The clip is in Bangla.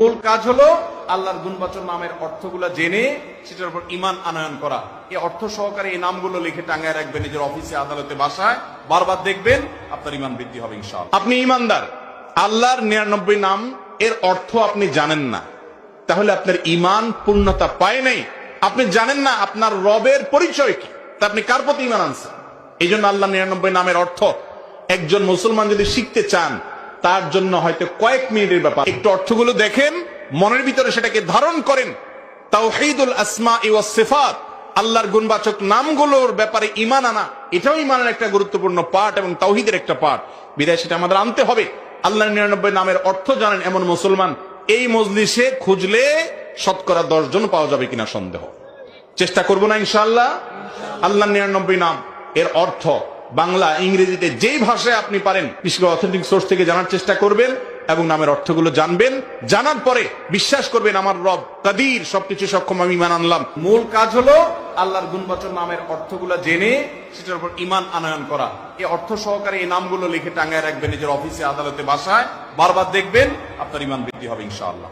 মূল কাজ হলো আল্লাহর গুণবাচক নামের অর্থগুলো জেনে সেটার উপর ঈমান আনয়ন করা। এই অর্থ সহকারে এই নামগুলো লিখে টাঙ্গায় রাখবেন নিজের অফিসে, আদালতে, বাসায়, বারবার দেখবেন, আপনার ঈমান বৃদ্ধি হবে ইনশাআল্লাহ। আপনি ঈমানদার, আল্লাহর 99 নাম এর অর্থ আপনি জানেন না, তাহলে আপনার ঈমান পূর্ণতা পায় নাই। আপনি জানেন না আপনার রবের পরিচয় কি, তা আপনি কার প্রতি ঈমান আনছেন? এই জন্য আল্লাহ 99 নামের অর্থ একজন মুসলমান যদি শিখতে চান, তার জন্য হয়তো কয়েক মিনিটের ব্যাপার। একটু অর্থগুলো দেখেন, মনের ভিতরে সেটাকে ধারণ করেন। তাওহীদুল আসমাই ওয়াস সিফাত, আল্লাহর গুণবাচক নামগুলোর ব্যাপারে ঈমান আনা, এটাও ঈমানের একটা গুরুত্বপূর্ণ পার্ট এবং তাওহীদের একটা পার্ট। বিধায় সেটা আমাদের আনতে হবে। আল্লাহর 99 নামের অর্থ জানেন এমন মুসলমান এই মজলিসে খুঁজলে শতকরা 10 জন পাওয়া যাবে কিনা সন্দেহ। চেষ্টা করব না ইনশাআল্লাহ। আল্লাহর 99 নাম এর অর্থ বাংলা, ইংরেজিতে যেই ভাষায় আপনি পারেন বিশেষ করে অথেন্টিক সোর্স থেকে জানার চেষ্টা করবেন এবং নামের অর্থগুলো জানবেন। জানার পরে বিশ্বাস করবেন আমার রব কাদির, সবকিছু সক্ষম, আমি ঈমান আনলাম। মূল কাজ হলো আল্লাহর গুণবাচক নামের অর্থগুলো জেনে সেটার উপর ঈমান আনয়ন করা। এই অর্থ সহকারে এই নামগুলো লিখে টাঙ্গায় রাখবেন নিজের অফিসে, আদালতে, বাসায়, বারবার দেখবেন, আপনার ঈমান বৃদ্ধি হবে ইনশাআল্লাহ।